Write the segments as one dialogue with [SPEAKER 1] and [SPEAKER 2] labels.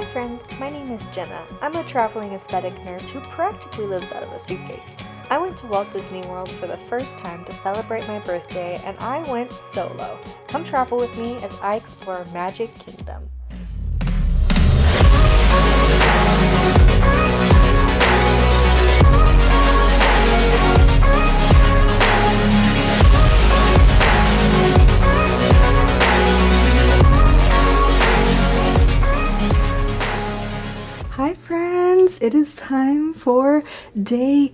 [SPEAKER 1] Hi friends, my name is Jenna. I'm a traveling aesthetic nurse who practically lives out of a suitcase. I went to Walt Disney World for the first time to celebrate my birthday and I went solo. Come travel with me as I explore Magic Kingdom. Hi friends, it is time for day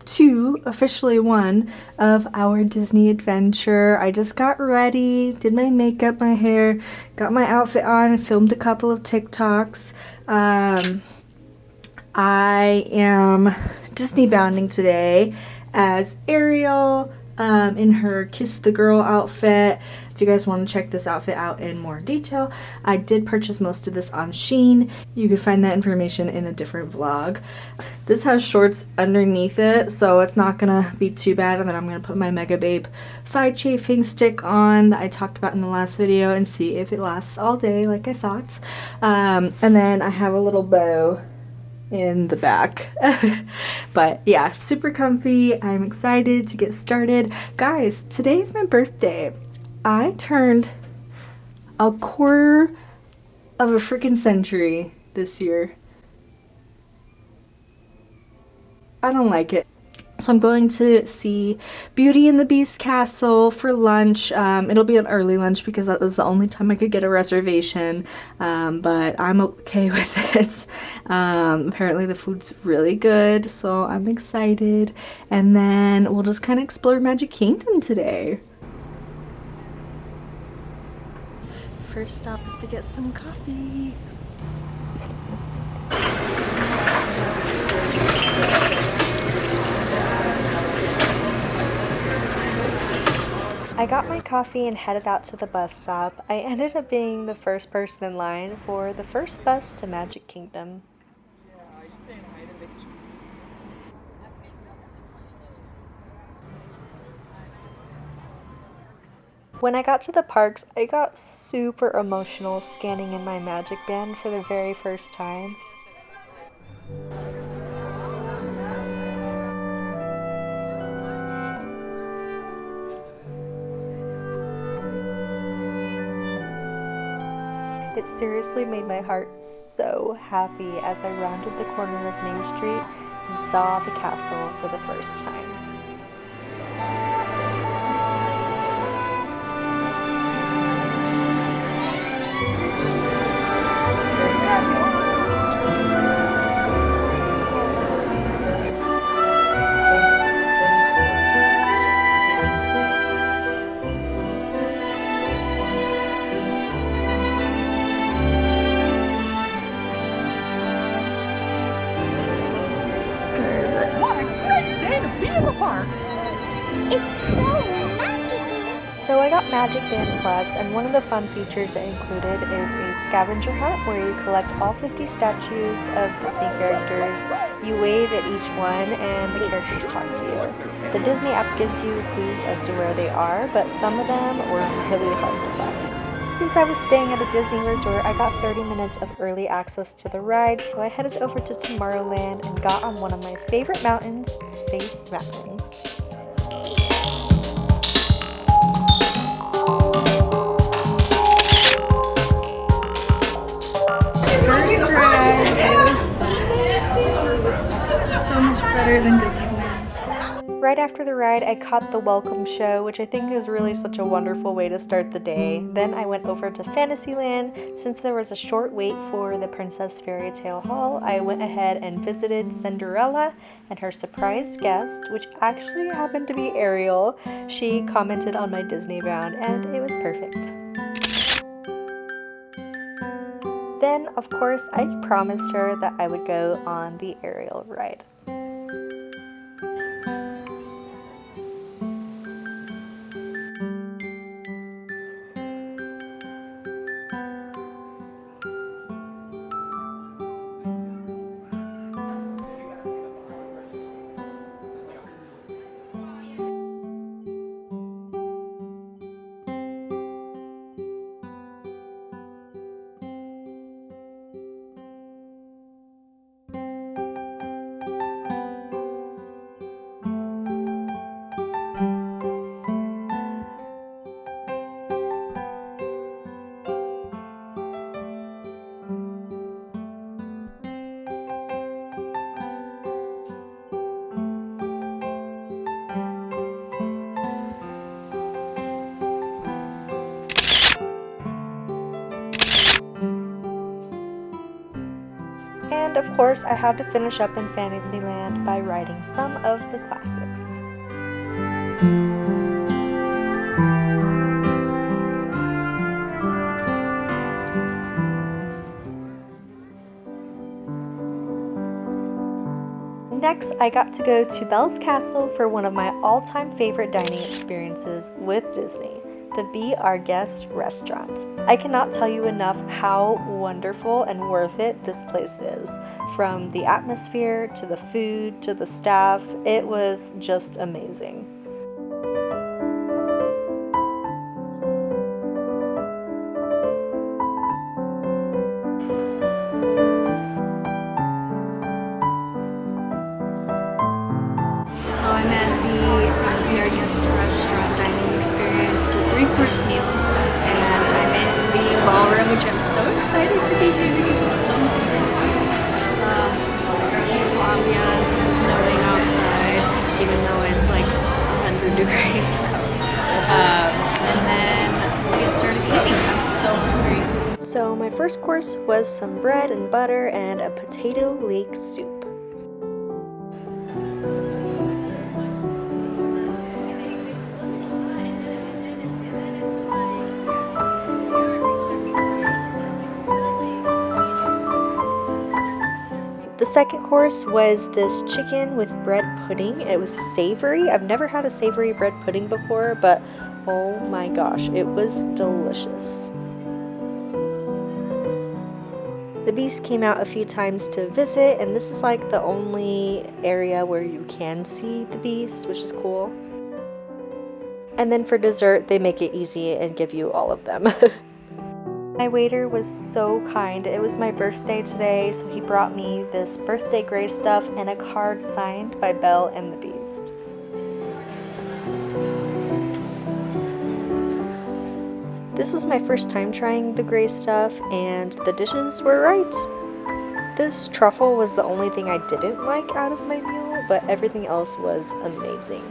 [SPEAKER 1] 2, officially 1, of our Disney adventure. I just got ready, did my makeup, my hair, got my outfit on, filmed a couple of TikToks. I am Disney bounding today as Ariel in her Kiss the Girl outfit. If you guys want to check this outfit out in more detail, I did purchase most of this on Shein. You can find that information in a different vlog. This has shorts underneath it, so it's not gonna be too bad. And then I'm gonna put my Mega Babe thigh chafing stick on that I talked about in the last video and see if it lasts all day like I thought. And then I have a little bow in the back. But yeah, super comfy. I'm excited to get started. Guys, today is my birthday. I turned a quarter of a freaking century this year. I don't like it. So I'm going to see Beauty and the Beast Castle for lunch. It'll be an early lunch because that was the only time I could get a reservation, but I'm okay with it. Apparently the food's really good, so I'm excited. And then we'll just kind of explore Magic Kingdom today. First stop is to get some coffee. I got my coffee and headed out to the bus stop. I ended up being the first person in line for the first bus to Magic Kingdom. When I got to the parks, I got super emotional scanning in my Magicband for the very first time. It seriously made my heart so happy as I rounded the corner of Main Street and saw the castle for the first time. So I got Magicband Plus, and one of the fun features it included is a scavenger hunt where you collect all 50 statues of Disney characters, you wave at each one, and the characters talk to you. The Disney app gives you clues as to where they are, but some of them were really hard to find. Since I was staying at a Disney resort, I got 30 minutes of early access to the ride, so I headed over to Tomorrowland and got on one of my favorite mountains, Space Mountain. First ride, it was amazing. So much better than Disneyland. Right after the ride, I caught the welcome show, which I think is really such a wonderful way to start the day. Then I went over to Fantasyland. Since there was a short wait for the Princess Fairy Tale Hall, I went ahead and visited Cinderella and her surprise guest, which actually happened to be Ariel. She commented on my Disneybound, and it was perfect. Then, of course, I promised her that I would go on the Ariel ride. And of course, I had to finish up in Fantasyland by riding some of the classics. Next, I got to go to Belle's Castle for one of my all-time favorite dining experiences with Disney, the Be Our Guest restaurant. I cannot tell you enough how wonderful and worth it this place is. From the atmosphere, to the food, to the staff, it was just amazing.
[SPEAKER 2] Course meal, and I'm in the ballroom, which I'm so excited to be here because it's so beautiful. Beautiful ambiance, it's snowing outside, even though it's like 100 degrees. And then we'll get started eating. I'm so hungry.
[SPEAKER 1] So my first course was some bread and butter and a potato leek soup. The second course was this chicken with bread pudding. It was savory. I've never had a savory bread pudding before, but oh my gosh, it was delicious. The Beast came out a few times to visit, and this is like the only area where you can see the Beast, which is cool. And then for dessert, they make it easy and give you all of them. My waiter was so kind. It was my birthday today, so he brought me this birthday gray stuff and a card signed by Belle and the Beast. This was my first time trying the gray stuff, and the dishes were right. This truffle was the only thing I didn't like out of my meal, but everything else was amazing.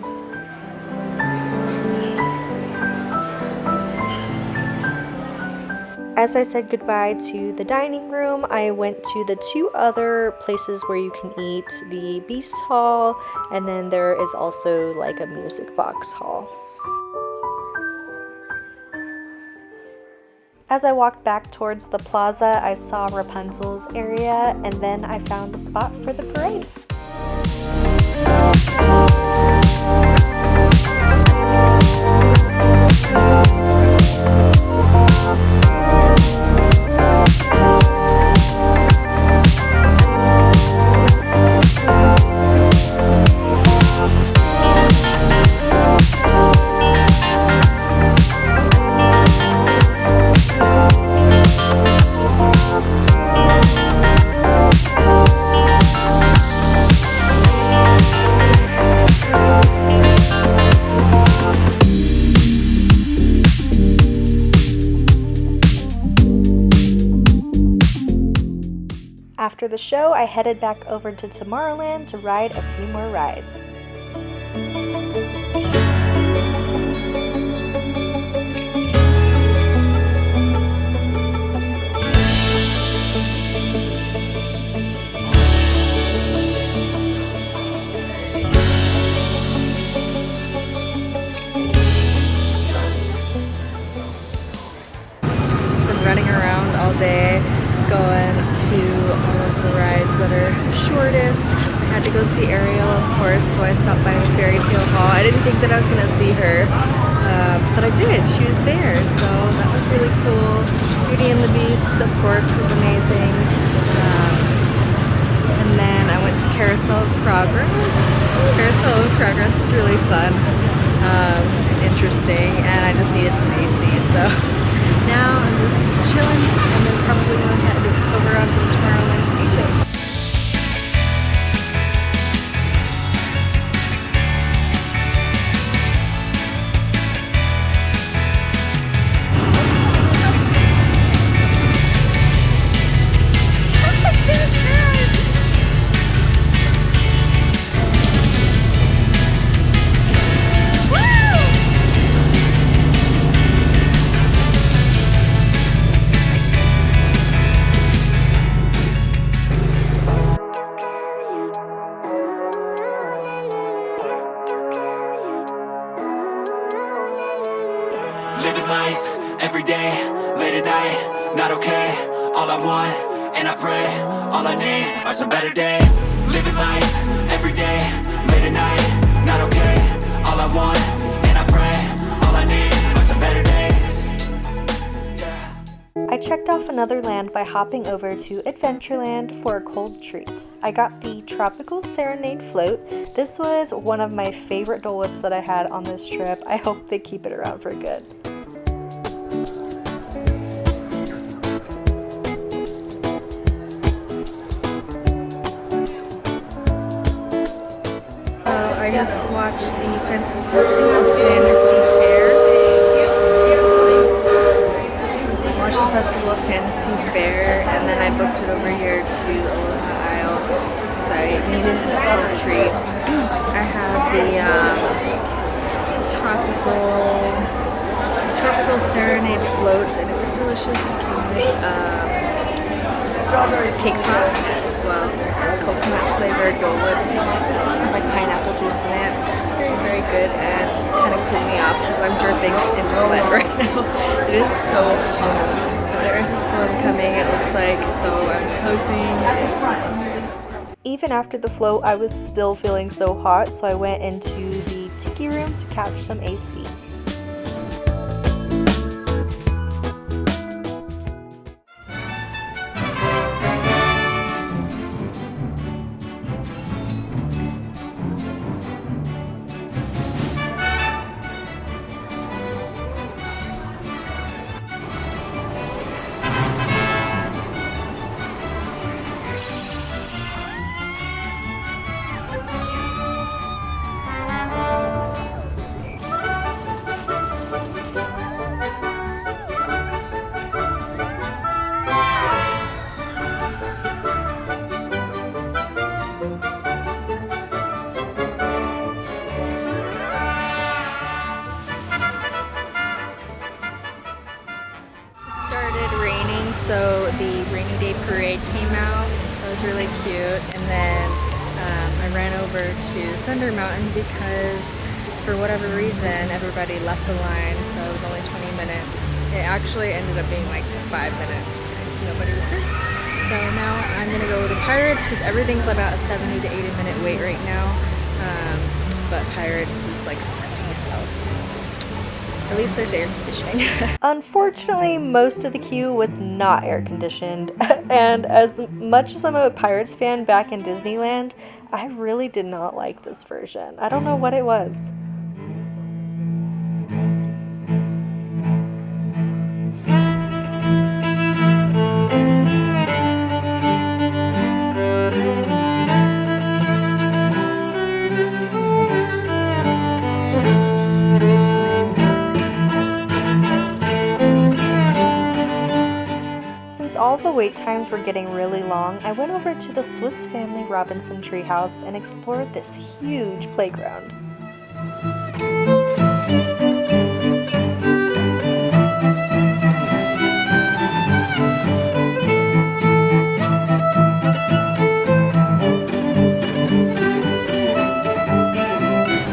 [SPEAKER 1] As I said goodbye to the dining room, I went to the two other places where you can eat, the Beast Hall, and then there is also like a music box hall. As I walked back towards the plaza, I saw Rapunzel's area, and then I found the spot for the parade. After the show, I headed back over to Tomorrowland to ride a few more rides.
[SPEAKER 2] Just been running around all day, going to all of the rides that are shortest. I had to go see Ariel, of course, so I stopped by the Fairy Tale Hall. I didn't think that I was going to see her, but I did. She was there, so that was really cool. Beauty and the Beast, of course, was amazing. And then I went to Carousel of Progress. Carousel of Progress is really fun, interesting, and I just needed some AC, so now I'm just chilling, and then probably going to head over onto the Tomorrowland Speedway.
[SPEAKER 3] all I need are some better days. Living life, every day, late at night, not okay. All I want, and I pray, all I need are some better days.
[SPEAKER 2] I checked off another land by hopping over to Adventureland for a cold treat. I got the Tropical Serenade float. This was one of my favorite Dole Whips that I had on this trip. I hope they keep it around for good. I just watched the Festival of Fantasy Faire. Watched the Festival of Fantasy Faire, and then I booked it over here to Aloha Isle because I needed a cold treat. I had the tropical serenade float, and it was delicious. It came with strawberry cake pop as well as coconut flavored Dole Whip, like pineapple juice in it. Very, very good, and kind of cooled me off because I'm dripping in sweat right now. It is so hot. But there is a storm coming, it looks like, so I'm hoping it's... Even after the float, I was still feeling so hot, so I went into the tiki room to catch some AC. So the rainy day parade came out. That was really cute. And then I ran over to Thunder Mountain because for whatever reason everybody left the line, so it was only 20 minutes. It actually ended up being like 5 minutes. Nobody was there. So now I'm gonna go to Pirates because everything's about a 70 to 80 minute wait right now. But Pirates is like 60, so at least there's air conditioning. Unfortunately, most of the queue was not air conditioned, and as much as I'm a Pirates fan back in Disneyland, I really did not like this version. I don't know what it was. All the wait times were getting really long, I went over to the Swiss Family Robinson Treehouse and explored this huge playground.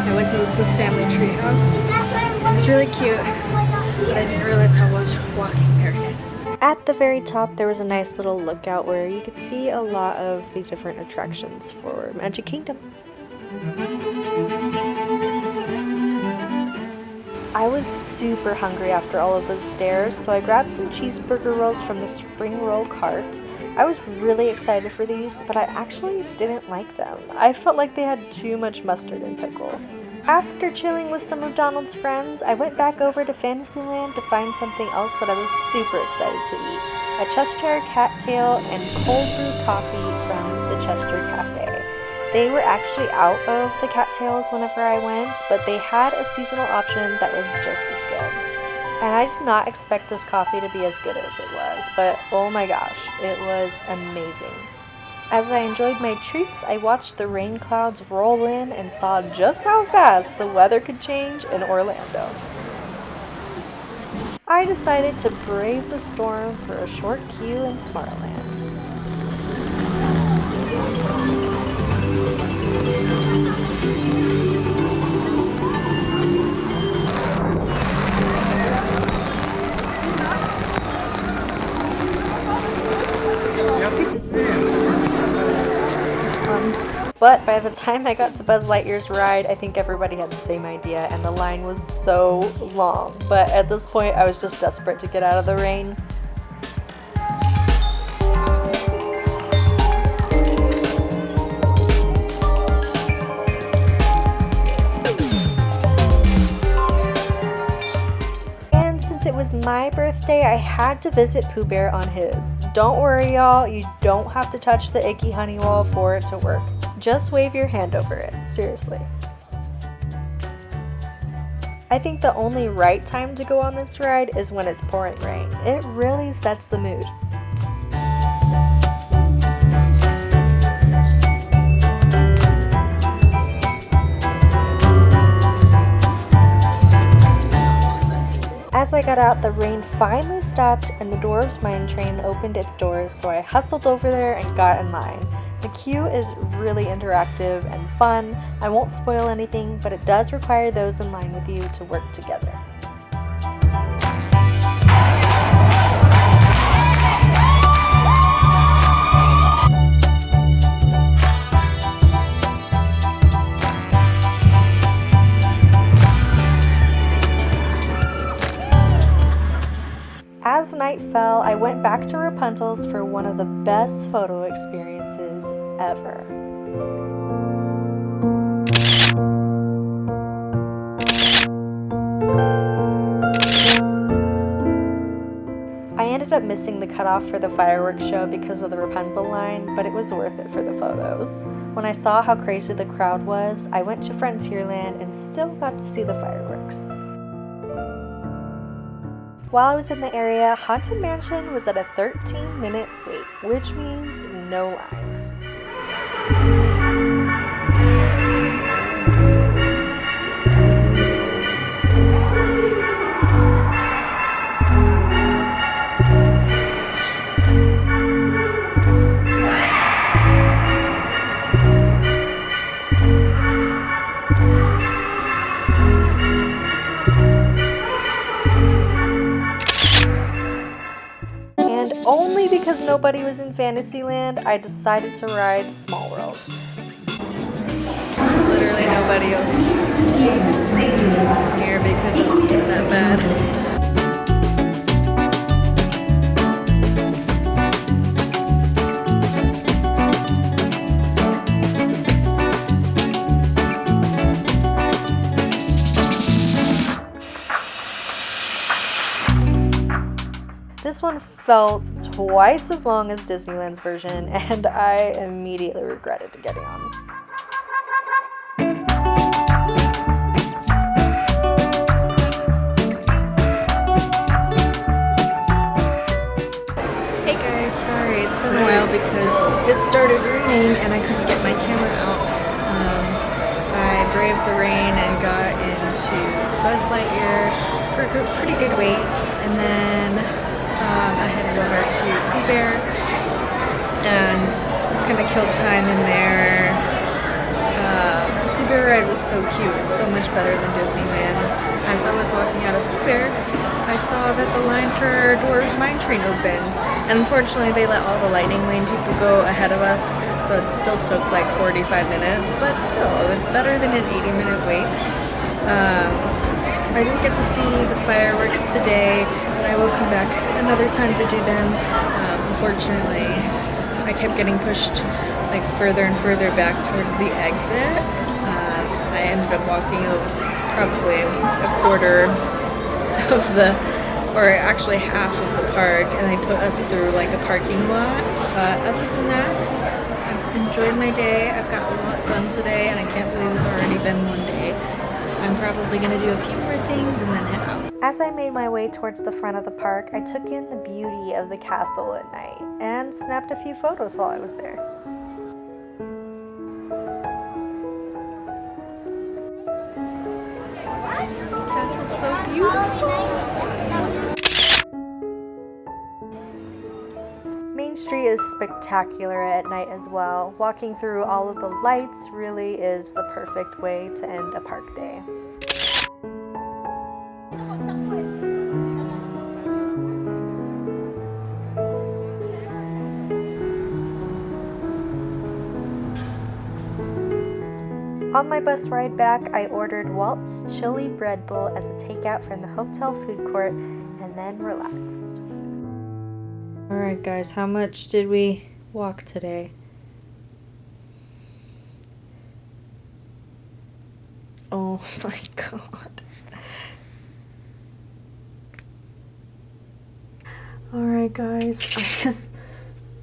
[SPEAKER 2] I went to the Swiss Family Treehouse. It was really cute, but I didn't realize how much walking there is. At the very top, there was a nice little lookout where you could see a lot of the different attractions for Magic Kingdom. I was super hungry after all of those stairs, so I grabbed some cheeseburger rolls from the spring roll cart. I was really excited for these, but I actually didn't like them. I felt like they had too much mustard and pickle. After chilling with some of Donald's friends, I went back over to Fantasyland to find something else that I was super excited to eat. A Cheshire Cat Tail and cold brew coffee from the Cheshire Cafe. They were actually out of the cattails whenever I went, but they had a seasonal option that was just as good. And I did not expect this coffee to be as good as it was, but oh my gosh, it was amazing. As I enjoyed my treats, I watched the rain clouds roll in and saw just how fast the weather could change in Orlando. I decided to brave the storm for a short queue in Tomorrowland. But by the time I got to Buzz Lightyear's ride, I think everybody had the same idea and the line was so long. But at this point, I was just desperate to get out of the rain. It was my birthday, I had to visit Pooh Bear on his. Don't worry y'all, you don't have to touch the icky honey wall for it to work. Just wave your hand over it, seriously. I think the only right time to go on this ride is when it's pouring rain. It really sets the mood. As I got out, the rain finally stopped and the Dwarves Mine Train opened its doors, so I hustled over there and got in line. The queue is really interactive and fun. I won't spoil anything, but it does require those in line with you to work together. As night fell, I went back to Rapunzel's for one of the best photo experiences ever. I ended up missing the cutoff for the fireworks show because of the Rapunzel line, but it was worth it for the photos. When I saw how crazy the crowd was, I went to Frontierland and still got to see the fireworks. While I was in the area, Haunted Mansion was at a 13-minute wait, which means no line. Only because nobody was in Fantasyland, I decided to ride Small World. Literally nobody else here because it's that bad. This one felt twice as long as Disneyland's version, and I immediately regretted getting on. Hey guys, sorry, it's been a while because it started raining and I couldn't get my camera out. I braved the rain and got into Buzz Lightyear for a pretty good wait, and then I headed over to Pooh Bear and kind of killed time in there. The Pooh Bear ride was so cute. It's so much better than Disneyland. As I was walking out of Pooh Bear, I saw that the line for Dwarves Mine Train opened. And unfortunately, they let all the Lightning Lane people go ahead of us, so it still took like 45 minutes. But still, it was better than an 80-minute wait. I didn't get to see the fireworks today, but I will come back another time to do them. Unfortunately, I kept getting pushed like further and further back towards the exit. I ended up walking probably a quarter of or actually half of the park, and they put us through like a parking lot. Other than that, I've enjoyed my day. I've got a lot done today, and I can't believe it's already been one day. I'm probably going to do a few more things and then head out. As I made my way towards the front of the park, I took in the beauty of the castle at night and snapped a few photos while I was there. The castle's so beautiful. Main Street is spectacular at night as well. Walking through all of the lights really is the perfect way to end a park day.
[SPEAKER 4] On my bus ride back, I ordered Walt's chili bread bowl as a takeout from the hotel food court and then relaxed.
[SPEAKER 1] Alright guys, how much did we walk today? Oh my god. Alright guys, I just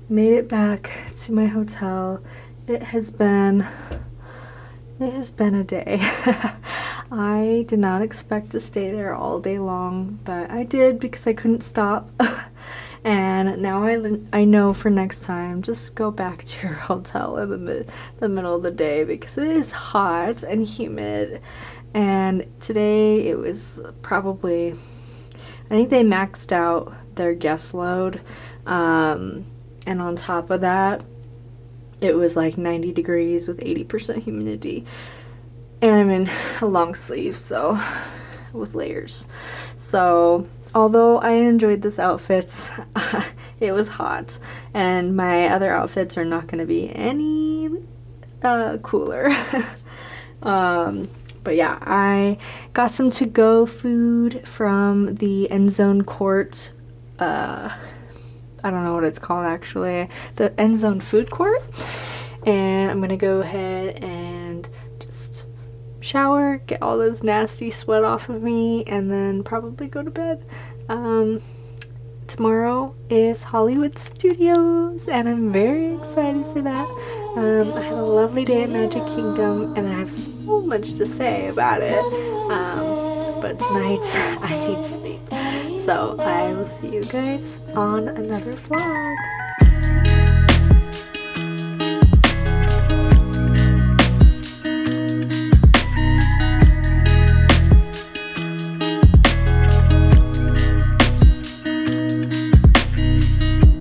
[SPEAKER 1] made it back to my hotel. It has been a day. I did not expect to stay there all day long, but I did because I couldn't stop. And now I know for next time, just go back to your hotel in the middle of the day because it is hot and humid. And today it was probably, I think they maxed out their guest load. And on top of that, it was like 90 degrees with 80% humidity. And I'm in a long sleeve, so with layers. So although I enjoyed this outfit, it was hot, and my other outfits are not going to be any cooler. But yeah, I got some to-go food from the End Zone Court. I don't know what it's called actually. The End Zone Food Court. And I'm going to go ahead and just shower, get all those nasty sweat off of me, and then probably go to bed. Tomorrow is Hollywood Studios, and I'm very excited for that. I had a lovely day at Magic Kingdom, and I have so much to say about it. But tonight I need sleep. So I will see you guys on another vlog.